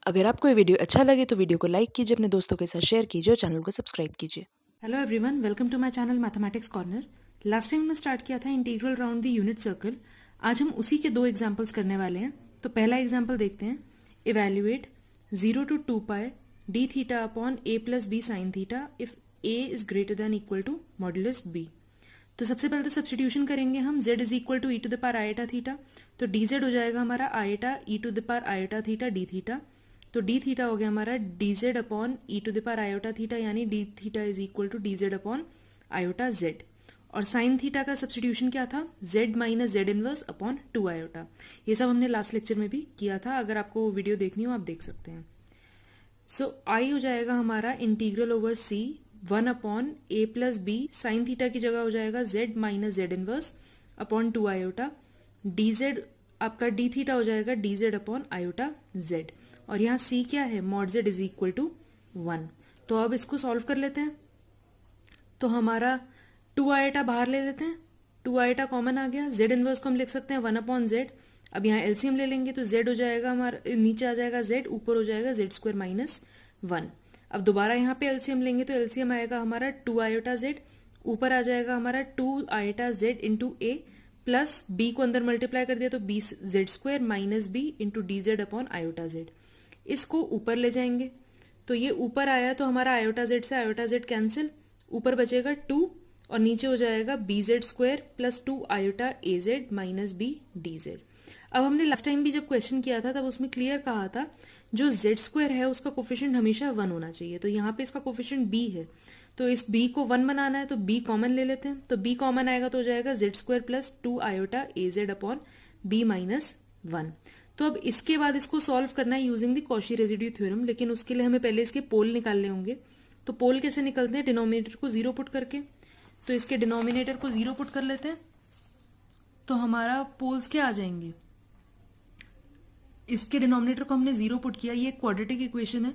अगर आपको ये वीडियो अच्छा लगे तो वीडियो को लाइक कीजिए, अपने दोस्तों के साथ शेयर कीजिए और चैनल को सब्सक्राइब कीजिए। Hello everyone, welcome to my channel mathematics corner. Last time हमने स्टार्ट किया था integral round the unit circle. आज हम उसी के दो एग्जांपल्स करने वाले हैं। तो पहला एग्जांपल देखते हैं। Evaluate 0 to 2 pi d theta upon a plus b sine theta if a is greater than equal to modulus b. तो सबसे पहले तो सब्सटीट्यूशन करेंगे हम। z is equal to e to the power iota theta, तो d z हो जाएगा हमारा iota e to the power iota theta d theta. तो डी थीटा हो गया हमारा d z upon e to the power iota theta, यानी d theta is equal to d z upon iota z. और sine theta का substitution क्या था? z minus z inverse upon 2 iota. ये सब हमने लास्ट लेक्चर में भी किया था, अगर आपको वीडियो देखनी हो आप देख सकते हैं। सो आई हो जाएगा हमारा integral over c 1 upon a plus b sine theta की जगह हो जाएगा z minus z inverse upon 2 iota. D z आपका डी थीटा हो जाएगा d z upon iota z. और यहाँ c क्या है? Mod z is equal to 1। तो अब इसको सॉल्व कर लेते हैं। तो हमारा 2 आयोटा बाहर ले लेते हैं, 2 आयोटा कॉमन आ गया। z इनवर्स को हम लिख सकते हैं 1 अपॉन जेड। अब यहाँ एलसीएम ले लेंगे तो z हो जाएगा हमारा, नीचे आ जाएगा z, ऊपर हो जाएगा z स्क्वायर माइनस 1। अब दोबारा यहाँ पे एलसीएम लेंगे तो एलसीएम आएगा हमारा 2 आयोटा z, ऊपर आ जाएगा हमारा 2 आयोटा z इंटू ए प्लस b को अंदर मल्टीप्लाई कर दिया तो b Z square minus b into D z upon iota Z. इसको ऊपर ले जाएंगे तो ये ऊपर आया तो हमारा आयोटा जेड से आयोटा जेड कैंसिल, ऊपर बचेगा 2 और नीचे हो जाएगा B Z square plus 2 iota A Z minus B D Z. अब हमने लास्ट टाइम भी जब क्वेश्चन किया था तब उसमें क्लियर कहा था जो जेड स्क्वायर है उसका कोफिशिएंट हमेशा 1 होना चाहिए। तो यहाँ पे इसका कोफिशिएंट b है, तो इस b को 1 बनाना है तो b कॉमन ले लेते हैं। तो b कॉमन आएगा तो हो जाएगा Z square plus 2 iota A Z upon B minus 1। तो अब इसके बाद इसको सॉल्व करना है using the Cauchy residue theorem, लेकिन उसके लिए हमें पहले इसके पोल निकालने होंगे। तो पोल कैसे निकलते हैं? डिनोमिनेटर को 0 पुट करके। तो इसके डिनोमिनेटर को 0 पुट कर लेते हैं तो हमारा पोल्स क्या आ जाएंगे? इसके डिनोमिनेटर को हमने 0 पुट किया, ये क्वाड्रेटिक इक्वेशन है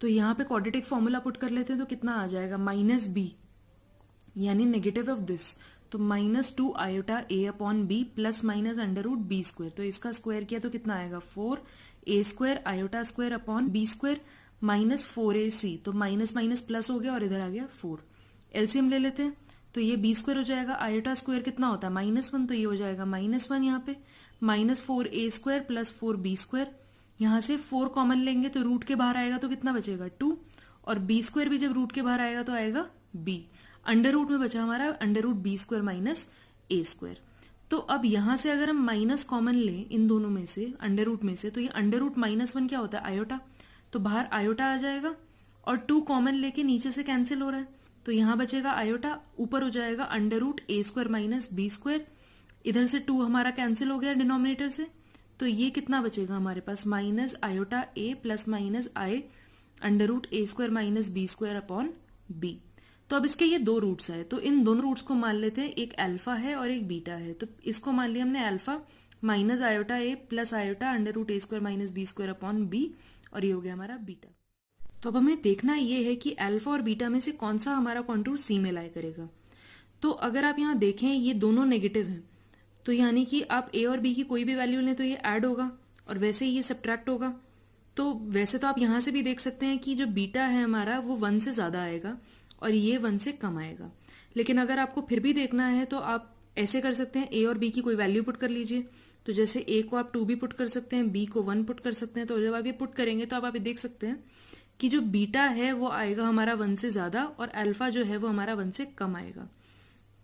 तो यहाँ पे क्वाड्रेटिक फॉर्मूला पुट कर लेते हैं तो कितना आ जाएगा? माइनस बी, यानी नेगेटिव ऑफ दिस, तो minus 2 iota A upon B plus minus under root B square. तो इसका स्क्वायर किया तो कितना आएगा? 4 A square iota square upon B square minus 4 A C. तो माइनस माइनस प्लस हो गया और इधर आ गया 4। एलसीएम ले लेते हैं तो ये बी स्क्वायर हो जाएगा, आयोटा स्क्वायर कितना होता है? -1, तो ये हो जाएगा -1 यहाँ पे, minus 4 A square plus 4 B square. यहाँ से 4 कॉमन लेंगे तो रूट के बाहर आएगा तो कितना बचेगा? 2, और बी स्क्वायर भी जब रूट के बाहर आएगा तो आएगा b। अंडर रूट में बचा हमारा under root B square minus A square. तो अब यहां से अगर हम माइनस कॉमन लें इन दोनों में से, अंडर रूट में से, तो ये अंडर रूट -1 क्या होता है? आयोटा, तो बाहर आयोटा आ जाएगा और 2 कॉमन लेके नीचे से कैंसिल हो रहा है तो यहाँ बचेगा आयोटा, ऊपर हो जाएगा under root A square minus B square. इधर से 2 हमारा कैंसिल हो गया डिनोमिनेटर से, तो ये कितना बचेगा हमारे पास? Minus iota A plus minus I under root A square minus B square upon B. तो अब इसके ये 2 रूट्स है तो इन दोनों रूट्स को मान लेते हैं, एक अल्फा है और एक बीटा है। तो इसको मान लिया हमने alpha minus iota A plus iota under root A square minus B square upon B, और ये हो गया हमारा बीटा। तो अब हमें देखना ये है कि अल्फा और बीटा में से कौन सा हमारा कॉन्टूर सी में लाई करेगा। तो अगर आप यहाँ देखें ये दोनों नेगेटिव हैं, तो यानी कि आप ए और बी की कोई भी वैल्यू लें तो ये ऐड होगा और वैसे ही ये सब्ट्रैक्ट होगा। तो वैसे तो आप यहाँ से भी देख सकते हैं कि जो बीटा है हमारा वो 1 से ज्यादा आएगा और ये 1 से कम आएगा। लेकिन अगर आपको फिर भी देखना है तो आप ऐसे कर सकते हैं, ए और बी की कोई वैल्यू पुट कर लीजिए। तो जैसे ए को आप 2 भी पुट कर सकते हैं, बी को 1 पुट कर सकते हैं। तो जब आप ये पुट करेंगे तो आप ये देख सकते हैं कि जो बीटा है वो आएगा हमारा 1 से ज्यादा और अल्फा जो है वो हमारा 1 से कम आएगा।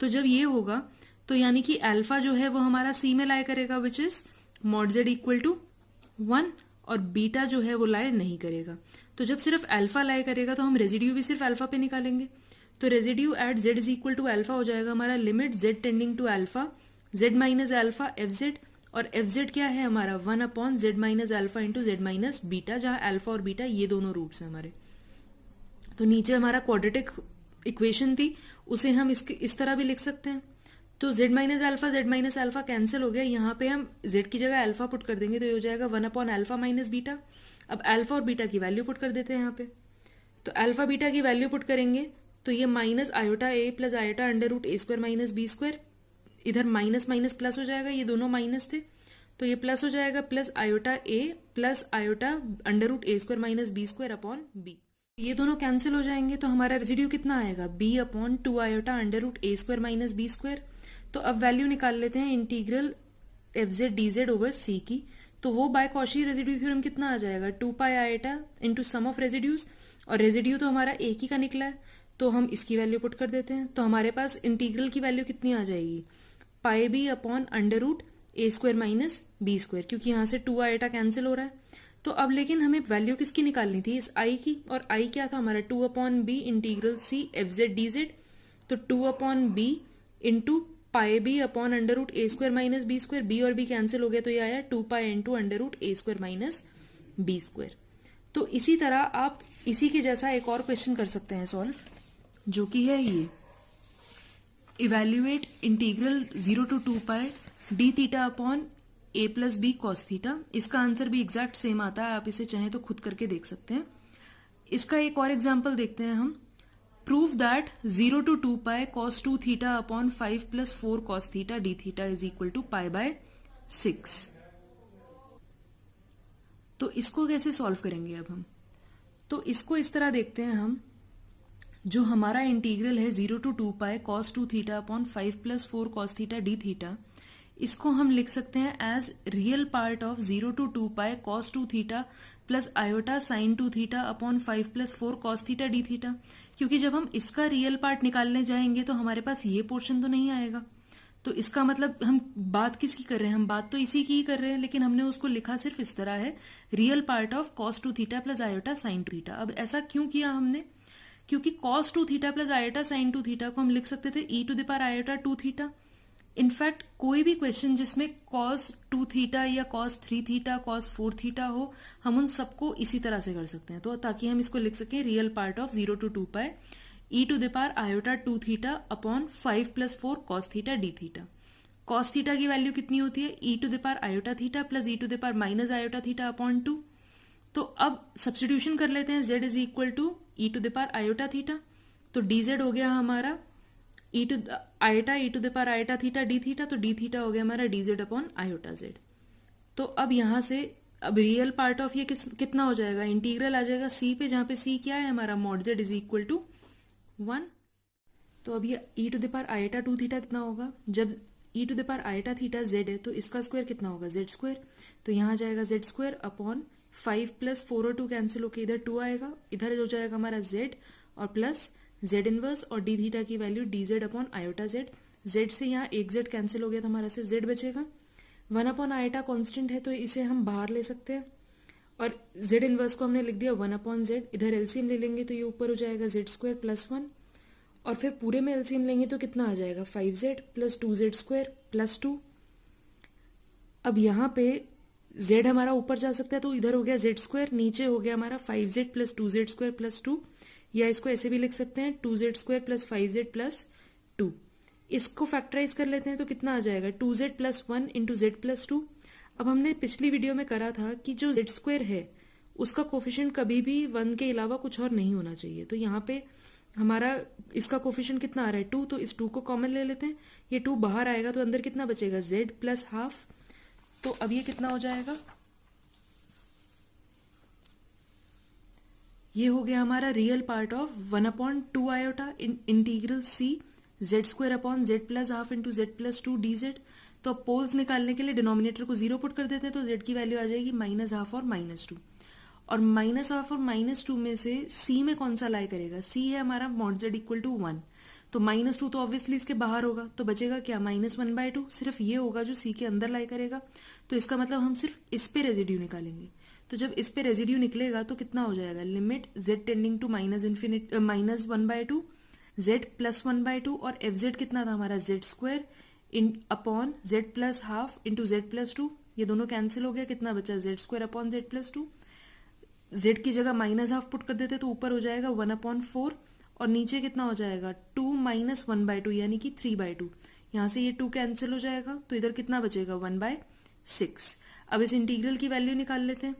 तो जब ये होगा तो यानी कि अल्फा जो है वो हमारा सी में लाई करेगा which is mod z equal to 1, और बीटा जो है वो लाई नहीं करेगा। तो जब सिर्फ अल्फा लाई करेगा तो हम रेजिड्यू भी सिर्फ अल्फा पे निकालेंगे। तो residue at z is equal to alpha हो जाएगा हमारा limit z tending to alpha z minus alpha f z, और एफ जेड क्या है हमारा 1 upon z minus alpha into z minus beta, जहां अल्फा और बीटा ये दोनों रूट्स हैं हमारे। तो नीचे हमारा क्वाड्रेटिक इक्वेशन थी, उसे हम इस तरह भी लिख सकते हैं। तो z माइनस अल्फा कैंसिल हो गया, यहाँ पे हम z की जगह अल्फा पुट कर देंगे तो ये हो जाएगा 1 अपॉन अल्फा माइनस बीटा। अब अल्फा और बीटा की वैल्यू पुट कर देते हैं यहाँ पे। तो अल्फा बीटा की वैल्यू पुट करेंगे तो ये minus iota A plus iota under root A square minus B square, इधर माइनस माइनस प्लस हो जाएगा, ये दोनों माइनस थे तो ये प्लस हो जाएगा plus iota A plus iota under root A square minus B square upon B. ये दोनों कैंसिल हो जाएंगे तो हमारा रेजिड्यू कितना आएगा B upon 2 iota under root A square minus B square. तो अब वैल्यू निकाल लेते हैं integral F Z D Z over C की। तो वो बाय कॉशी रेजिड्यू थ्योरम कितना आ जाएगा 2 pi iota into sum of residues, और रेजिड्यू तो हमारा एक ही का निकला है तो हम इसकी वैल्यू पुट कर देते हैं। तो हमारे पास इंटीग्रल की वैल्यू कितनी आ जाएगी पाई B upon under root A square minus B square, क्योंकि यहां से 2 आयोटा कैंसिल हो रहा है। तो अब लेकिन हमें वैल्यू किसकी निकालनी थी इस आई की, और आई क्या था हमारा 2 upon B integral C F Z D Z. तो 2 upon B into pi B upon under root A square minus B square, B और बी कैंसिल हो गया तो ये आया 2 pi into under root A square minus B square. तो इसी तरह आप इसी के जैसा एक और क्वेश्चन कर सकते हैं सॉल्व, जो कि है ये evaluate integral 0 to 2 pi d theta upon a plus b cos theta. इसका आंसर भी एग्जैक्ट सेम आता है, आप इसे चाहें तो खुद करके देख सकते हैं। इसका एक और एग्जाम्पल देखते हैं हम। Prove that 0 to 2 pi cos 2 theta upon 5 plus 4 cos theta d theta is equal to pi by 6। तो इसको कैसे सॉल्व करेंगे अब हम, तो इसको इस तरह देखते हैं हम। जो हमारा इंटीग्रल है 0 to 2 pi cos 2 theta upon 5 plus 4 cos theta d theta, इसको हम लिख सकते हैं as real part of 0 to 2 pi cos 2 theta plus iota sine 2 theta upon 5 plus 4 cos theta d theta. क्योंकि जब हम इसका रियल पार्ट निकालने जाएंगे तो हमारे पास ये पोर्शन तो नहीं आएगा, तो इसका मतलब हम बात किसकी कर रहे हैं, हम बात तो इसी की ही कर रहे हैं, लेकिन हमने उसको लिखा सिर्फ इस तरह है real part of cos 2 theta plus iota sine 2 theta. अब ऐसा क्यों किया हमने, क्योंकि cos 2 theta plus iota sine 2 theta को हम लिख सकते थे e to the power iota 2 theta. In fact कोई भी क्वेश्चन जिसमें cos 2 थीटा या cos 3 थीटा cos 4 थीटा हो, हम उन सबको इसी तरह से कर सकते हैं। तो ताकि हम इसको लिख सकें real part of 0 to 2 pi e to the power iota 2 theta upon 5 plus 4 cos theta d theta. cos theta की वैल्यू कितनी होती है e to the power iota theta plus e to the power minus iota theta upon 2। तो अब substitution कर लेते हैं, z is equal to e to the power iota theta, तो dz हो गया हमारा ई to iota e to the power iota theta d theta, तो डी थीटा हो गया हमारा dz अपॉन आयोटा z। तो अब यहां से अब रियल पार्ट ऑफ ये कितना हो जाएगा, इंटीग्रल आ जाएगा c पे, जहां पे c क्या है हमारा mod z is equal to 1। तो अब ये E to the power iota 2 theta कितना होगा, जब E to the power iota theta z है तो इसका स्क्वायर कितना होगा z स्क्वायर, तो यहां जाएगा z स्क्वायर अपॉन 5 प्लस 4 और 2 कैंसिल होकर इधर 2 आएगा, इधर हो जाएगा हमारा z और प्लस z इनवर्स और डी थीटा की value dz upon iota z से यहाँ एक z कैंसिल हो गया तो हमारा सिर्फ z बचेगा। 1 अपॉन आयोटा कॉन्स्टेंट है तो इसे हम बाहर ले सकते हैं, और z इनवर्स को हमने लिख दिया 1 अपॉन z, इधर एलसीएम ले लेंगे तो ये ऊपर हो जाएगा z स्क्वायर प्लस 1, और फिर पूरे में एलसीएम लेंगे तो कितना आ जाएगा 5z plus 2z square plus 2। अब यहाँ पे z हमारा ऊपर जा सकता है तो इधर हो गया z स्क्वायर, नीचे हो गया हमारा 5z plus 2z square plus 2, या इसको ऐसे भी लिख सकते हैं 2z square plus 5z plus 2। इसको फैक्टराइज कर लेते हैं तो कितना आ जाएगा 2z plus 1 into z plus 2। अब हमने पिछली वीडियो में करा था कि जो z स्क्वायर है उसका कोफिशिएंट कभी भी 1 के अलावा कुछ और नहीं होना चाहिए, तो यहाँ पे हमारा इसका कोफिशिएंट कितना आ रहा है 2, तो इस 2 को कॉमन ले लेते हैं, ये 2 बाहर आएगा तो अंदर कितना बचेगा z प्लस हाफ। तो अब ये कितना हो जाएगा, ये हो गया हमारा real part of 1 upon 2 iota integral c z square upon z plus half into z plus 2 dz। तो अब पोल्स निकालने के लिए डिनोमिनेटर को 0 पुट कर देते हैं तो z की वैल्यू आ जाएगी माइनस हाफ और माइनस 2, और माइनस हाफ और माइनस 2 में से c में कौन सा लाई करेगा, c है हमारा मॉड z इक्वल टू 1, तो माइनस 2 तो ऑब्वियसली इसके बाहर होगा, तो बचेगा क्या माइनस 1/2, सिर्फ ये होगा जो c के अंदर लाई करेगा। तो इसका मतलब हम सिर्फ इस पे रेजिड्यू निकालेंगे, तो जब इस पे रेजिड्यू निकलेगा तो कितना हो जाएगा limit z tending to minus infinite minus 1/2 z plus 1/2, और एफ जेड कितना था हमारा z स्क्वायर इन upon z plus half into z plus 2, ये दोनों कैंसिल हो गया, कितना बचा z square upon z plus 2। z की जगह माइनस हाफ पुट कर देते तो ऊपर हो जाएगा 1/4, और नीचे कितना हो जाएगा 2 माइनस 1/2 यानी कि 3/2, यहां से ये 2 कैंसिल हो जाएगा तो इधर कितना बचेगा 1/6। अब इस इंटीग्रल की वैल्यू निकाल लेते हैं,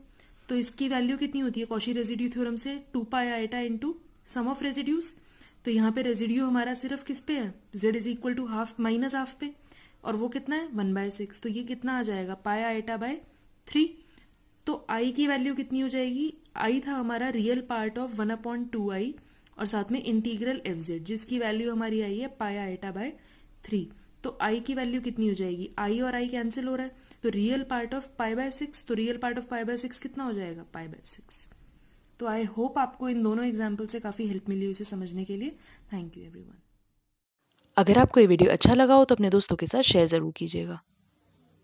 तो इसकी वैल्यू कितनी होती है कॉशी रेजिड्यू थ्योरम से 2 pi iota into sum of residues. तो यहाँ पे रेजिड्यू हमारा सिर्फ किस पे है z is equal to half minus half पे, और वो कितना है 1/6, तो ये कितना आ जाएगा पाई आइटा बाय 3। तो आई की वैल्यू कितनी हो जाएगी, आई था हमारा रियल पार्ट ऑफ 1/2i और साथ में इंटीग्रल एफ जेड जिसकी वैल्यू हमारी आई है पाई आइटा बाय 3। तो आई की वैल्यू कितनी हो जाएगी, आई और आई कैंसिल हो रहा है, तो रियल पार्ट ऑफ पाई/6, तो रियल पार्ट ऑफ पाई/6 कितना हो जाएगा पाई/6। तो आई होप आपको इन दोनों एग्जाम्पल से काफी हेल्प मिली इसे समझने के लिए। Thank you everyone. अगर आपको ये वीडियो अच्छा लगा हो तो अपने दोस्तों के साथ शेयर ज़रूर कीजिएगा।